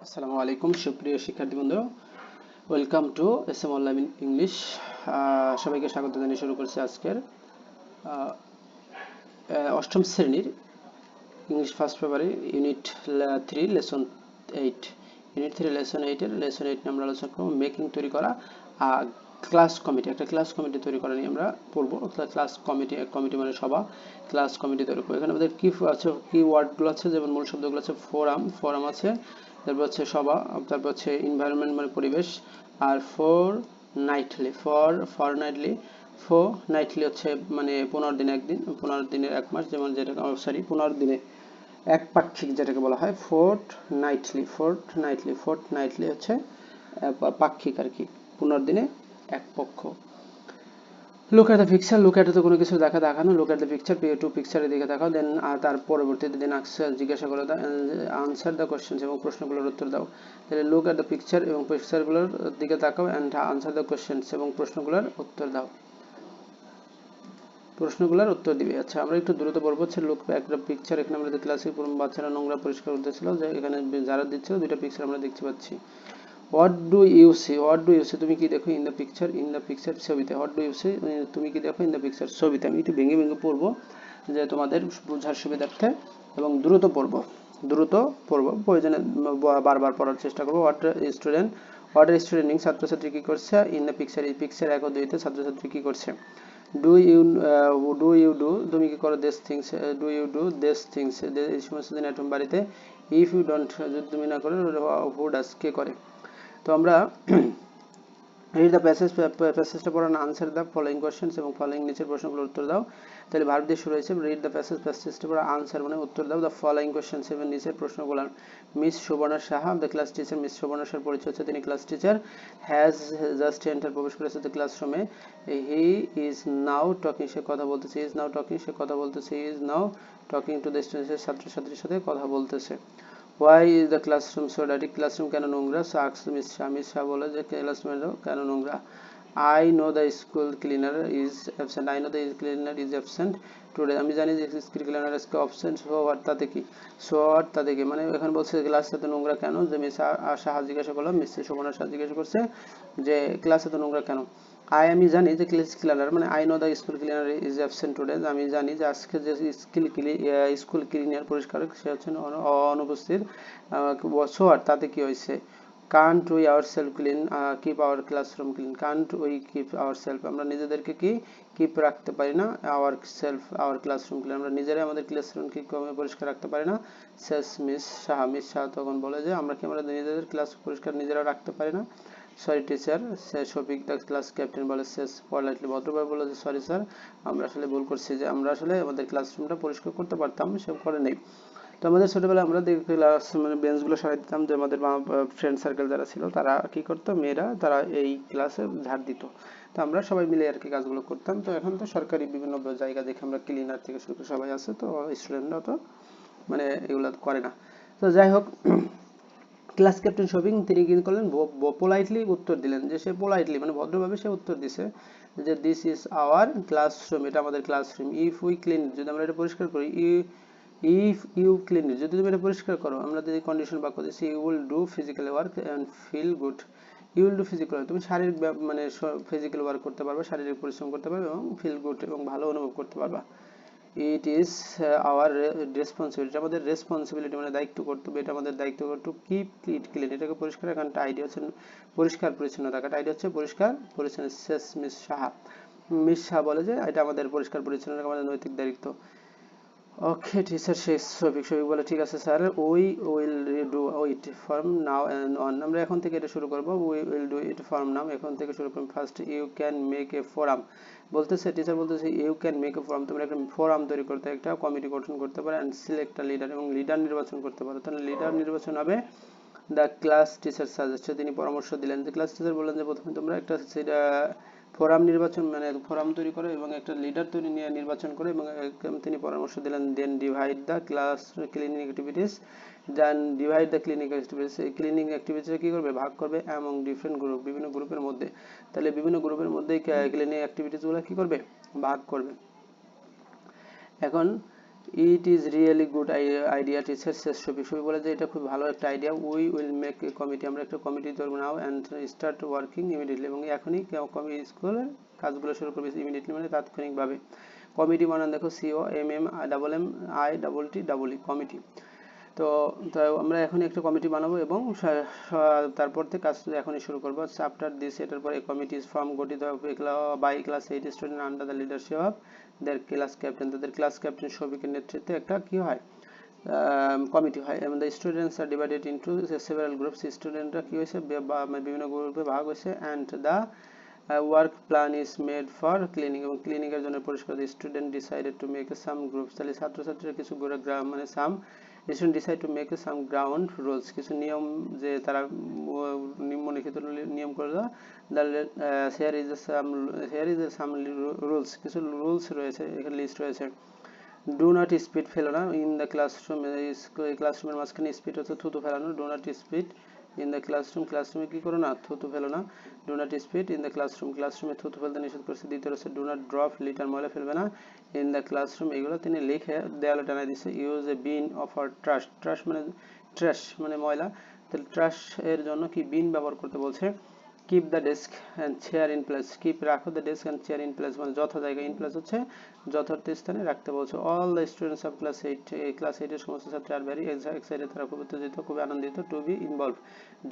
আসসালামু আলাইকুম সুপ্রিয় শিক্ষার্থী বন্ধু, welcome to SM online English. সবাইকে স্বাগত জানিয়ে শুরু করছি আজকের আহ, অষ্টম শ্রেণীর ইংলিশ ফার্স্ট পেপারে ইউনিট 3 লেসন 8। ইউনিট 3 লেসন 8 নিয়ে আমরা আলোচনা করব মেকিং তৈরি করা। ক্লাস কমিটি, একটা ক্লাস কমিটি তৈরি করা নিয়ে আমরা পড়বো। ক্লাস কমিটি, কমিটি মানে সভা, ক্লাস কমিটি তৈরি করবো। এখানে আমাদের কি আছে, কি ওয়ার্ডগুলো আছে, যেমন মূল শব্দগুলো আছে ফোরাম, ফোরাম আছে, তারপর হচ্ছে সভা, তারপর হচ্ছে এনভায়রনমেন্ট মানে পরিবেশ, আর নাইটলি, নাইটলি হচ্ছে মানে 15 দিনে একদিন, 15 দিনের এক মাস, যেমন যেটা 15 দিনে এক পাক্ষিক যেটাকে বলা হয় ফোর্ট নাইটলি হচ্ছে পাক্ষিক আর কি, 15 দিনে এক পক্ষ। Look at the picture, look at তো কোনো কিছু দেখানো, look at the picture, to পিকচারের দিকে দেখাও, দেন তার পরবর্তীতে দেন জিজ্ঞাসা করে দাও, আনসার দ্য কোশ্চেন্স এবং প্রশ্নগুলোর উত্তর দাও। তাহলে লুক এট দ্য পিকচার এবং পিকচারগুলোর দিকে তাকাও অ্যান্ড আনসার দ্য কোশ্চেন্স এবং প্রশ্নগুলোর উত্তর দাও। প্রশ্নগুলোর উত্তর দিবে। আচ্ছা, আমরা একটু দ্রুত পড়বো। হচ্ছে লুক একটা পিকচার, এখানে আমাদের ক্লাসে বাচ্চারা নোংরা পরিষ্কার করতেছিল, যে এখানে যারা দিচ্ছিল দুইটা পিকচার আমরা দেখতে পাচ্ছি। What do you see, what do you see তুমি কি দেখো, in the picture, in the picture ছবিতে, হোয়াট ডু ইউ সি তুমি কি দেখো, ইন দ্য পিকচার ছবিতে। আমি একটু ভেঙে ভেঙে পড়বো যে তোমাদের বোঝার সুবিধার্থে, এবং দ্রুত পড়বো, প্রয়োজনে বারবার পড়ার চেষ্টা করবো। হোয়াট স্টুডেন্ট ছাত্রছাত্রী কি করছে, ইন দ্য পিকচার এই পিকচার 1 ও 2 তে ছাত্রছাত্রী কি করছে। ডু তুমি কি করো, this things, do you do this things এই সমস্ত দিন এটম বাড়িতে। ইফ ইউ ডোন্ট যদি তুমি না করো, হু ডাজ কে করে। তো আমরা রিড দ্য প্যাসেজটা পড়ান, আনসার দ্য ফলোইং কোশ্চেন্স এবং ফলোইং নিচের প্রশ্নগুলোর উত্তর দাও। তাহলে ভার্ব দিয়ে শুরু হয়েছে, রিড দ্য প্যাসেজটা পড়া, আনসার মানে উত্তর দাও, দ্য ফলোইং কোশ্চেন্স এবং নিচের প্রশ্নগুলো। Miss Subarna Saha, the class teacher, miss Subarna সাহার পরিচয় হচ্ছে তিনি class teacher. Has just enter প্রবেশ করেছে দ্য ক্লাসরুমে। হি ইজ নাও টকিং সে কথা বলতেছে, ইজ নাও টকিং সে কথা বলতেছে, is now talking to the students ছাত্রছাত্রীর সাথে কথা বলতেছে। Why is the classroom so dirty? Classroom কেন নোংরা? আক্স মিস শাহ, মিস শাহ বলে যে ক্লাসরুম কেন নোংরা। I know the school cleaner is absent. I know the cleaner is absent today. আমি জানি যে স্কুল ক্লিনার আজকে অবসেন্ট। সো হোয়াট তাতে কি, মানে এখানে বলছে ক্লাস এত নোংরা কেন, যে মিস শাহ জিজ্ঞাসা করলাম, মিস শোভনা শাহ জিজ্ঞাসা করছে যে ক্লাস এত নোংরা কেন। আমি জানি যে ক্লিনার মানে I know the school cleaner is absent today, আমি জানি যে আজকে যে স্কুল ক্লিনার পরিষ্কারক সে হচ্ছেন অনুপস্থিত। সো আর তাতে কি হয়েছে। Can't we our self clean, keep our classroom clean, can't we keep our self আমরা নিজেদেরকে কি কিপ রাখতে পারি না, আওয়ার ক্লাসরুম ক্লিন আমরা নিজেরাই আমাদের ক্লাসরুম কি পরিষ্কার রাখতে পারি না। শেষ মিস শাহ তখন বলে যে আমরা কি আমরা নিজেদের ক্লাস পরিষ্কার নিজেরা রাখতে পারি না। Sorry teacher, Shafiq the class captain বলে, শেষ পলাইটলি ভদ্রভাবে বলে যে সরি স্যার, আমরা আসলে ভুল করছি, যে আমরা আসলে আমাদের ক্লাসরুমটা পরিষ্কার করতে পারতাম, সে করে নেই। তো আমাদের ছোটবেলায় আমরা ক্লাস মানে বেঞ্চগুলো সরাই দিতাম, যে আমাদের ফ্রেন্ড সার্কেল যারা ছিল তারা কি করতো, মেয়েরা তারা এই ক্লাসে ঝাড় দিত। তো আমরা সবাই মিলে আর কি কাজগুলো করতাম। তো এখন তো সরকারি বিভিন্ন জায়গা দেখে আমরা ক্লিনার থেকে শুরু করে সবাই আছে, তো স্টুডেন্টরা তো মানে এগুলো করে না। তো যাই হোক, ক্লাস ক্যাপ্টেন শফিক তিনি কি করলেন, পোলাইটলি উত্তর দিলেন, যে সে পোলাইটলি মানে ভদ্রভাবে সে উত্তর দিছে যে দিস ইজ আওয়ার ক্লাসরুম, এটা আমাদের ক্লাসরুম। ইফ উই ক্লিন যদি আমরা এটা পরিষ্কার করি, ইফ ইউ ক্লিন যদি তুমি এটা পরিষ্কার করো, আমরা যদি কন্ডিশন বাক্য দিচ্ছি, you will do physical work and feel good. You will do physical, তুমি শারীরিক মানে ফিজিক্যাল ওয়ার্ক করতে পারবে, শারীরিক পরিশ্রম করতে পারবে এবং ফিল গুড এবং ভালো অনুভব করতে পারবা। ইট ইজ আওয়ার রেসপন্সিবিলিটি, আমাদের রেসপন্সিবিলিটি মানে দায়িত্ব, কর্তব্য, এটা আমাদের দায়িত্ব টু কিপ ইট ক্লিন, এটাকে পরিষ্কার। এখানে টাইডি হচ্ছে পরিষ্কার পরিচ্ছন্ন রাখা, টাইডি হচ্ছে পরিষ্কার পরিচ্ছন্ন। শেষ মিস শাহ বলে যে এটা আমাদের পরিষ্কার পরিচ্ছন্ন রাখা আমাদের নৈতিক দায়িত্ব। ওকে টিচার, শেষ শফিক বলে ঠিক আছে sir, we will do it from now and on, আমরা এখন থেকে এটা শুরু করব, we will do it from now, এখন থেকে শুরু করব। First you can make a forum, বলতেছে টিচার বলতেছে you can make a forum, তোমরা একটা ফোরাম তৈরি করতে, একটা কমিটি গঠন করতে পারো, অ্যান্ড সিলেক্ট আ লিডার এবং লিডার নির্বাচন করতে পারো। তাহলে লিডার নির্বাচন হবে দ্য ক্লাস টিচার সাজেস্ট, তিনি পরামর্শ দিলেন, যে ক্লাস টিচার বললেন যে প্রথমে তোমরা একটা ফোরাম নির্বাচন মানে ফোরাম তৈরি করে এবং একটা লিডার তৈরি নিয়ে নির্বাচন করে, এবং তিনি পরামর্শ দিলেন then divide the class cleaning activities, cleaning activities কি করবে, ভাগ করবে অ্যামং ডিফারেন্ট গ্রুপ, বিভিন্ন গ্রুপের মধ্যে। তাহলে বিভিন্ন গ্রুপের মধ্যে ক্লিনিং অ্যাক্টিভিটিস গুলো কি করবে, ভাগ করবে। এখন it is really good idea teacher শেষ ছবি বলে যে এটা খুব ভালো একটা idea, we will make a committee, আমরা একটা কমিটি তৈরি নাও অ্যান্ড স্টার্ট ওয়ার্কিং ইমিডিয়েটলি, এবং এখনই স্কুলের কাজগুলো শুরু করবে ইমিডিয়েটলি মানে তাৎক্ষণিকভাবে। কমিটি বানান দেখো C O M M double M I double T double E committee. তো আমরা এখন একটা কমিটি বানাবো এবং তারপর থেকে কাজ এখনই শুরু করবো। আফটার দিস এটার পরে কমিটি ইজ ফর্ম গঠিত by class 8 student under the leadership of their class captain, তাদের ক্লাস ক্যাপ্টেন শফিকের নেতৃত্বে একটা কি হয় কমিটি হয়, এবং the students are divided into several groups, স্টুডেন্টরা কি হয়েছে বিভিন্ন গ্রুপে ভাগ হয়েছে, and the work plan is made for cleaning, এবং ক্লিনিং এর জন্য পরিষ্কার student decided to make some groups, তাহলে ছাত্রছাত্রীরা কিছু মানে some student decide to make some ground rules, কিছু নিয়ম যে তারা নিম্নলিখিত নিয়ম করে দেওয়া, হেয়ার ইজ সাম রুলস, কিছু রুলস রয়েছে এখানে লিস্ট রয়েছে। ডু নট স্পিড ফেলো না ইন দ্য ক্লাসরুম, ক্লাসরুমের মাঝখানে স্পিড হচ্ছে থুতু ফেলানো, do not speed in the classroom, ক্লাসরুমে কি করো না থুতু ফেলো না, do not speed in the classroom, ক্লাসরুমে থুতু ফেলতে নিষেধ করছে। দ্বিতীয় হচ্ছে ডু নট ড্রপ লিটার, ময়লা ফেলবে না ইন দ্য ক্লাসরুম, এগুলো তিনি লিখে দেয়ালে টানাই দিচ্ছে। Use a bin of or trash, trash মানে ময়লা, তাহলে ট্রাশ এর জন্য কি বিন ব্যবহার করতে বলছে। Keep the desk and chair in place, keep রাখো the desk and chair in place মানে যথা জায়গায়, ইন প্লেস হচ্ছে যথার্থ স্থানে রাখতে বলছে। All the students of class 8, class 8 এর সমস্ত ছাত্র আর ভেরি এক্সাইটেড, তারা খুব উত্তেজিত খুবই আনন্দিত, টু বি ইনভলভ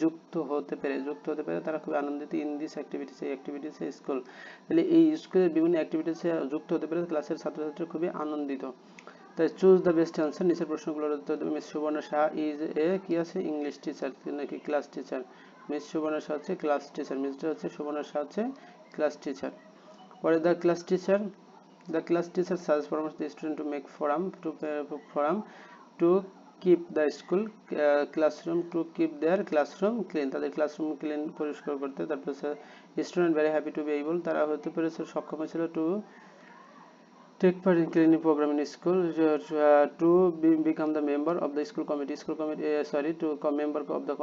যুক্ত হতে পেরে তারা খুবই আনন্দিত, ইন দিস অ্যাক্টিভিটিস এই অ্যাক্টিভিটিস স্কুল, তাহলে এই স্কুলের বিভিন্ন অ্যাক্টিভিটিসে যুক্ত হতে পেরে ক্লাসের ছাত্রছাত্রী খুবই আনন্দিত। তাই চুজ দ্য বেস্ট অ্যান্সার, নিচের প্রশ্নগুলোর উত্তর দেবে। Miss Subarna Shah is a কি আছে ইংলিশ টিচার নাকি class teacher, miss Subarna Shah হচ্ছে ক্লাস টিচার, মিস্টার হচ্ছে সুবর্ণা শাহ হচ্ছে ক্লাস টিচার। পরে দ্য ক্লাস টিচার সাজেস্ট পরামর্শ the student to make forum to keep the school classroom to keep their classroom clean, তাদের classroom clean পরিষ্কার করতে। তারপর student very happy to be able, তারা হতে পেরেছে সক্ষম হয়েছিল to take part in cleaning program in school, to become the member of the school committee to member of the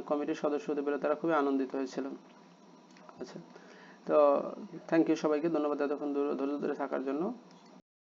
committee সদস্য হতে পেরে তারা খুবই আনন্দিত হয়েছিল। আচ্ছা, তো থ্যাংক ইউ সবাইকে, ধন্যবাদ এতক্ষণ ধৈর্য ধরে থাকার জন্য।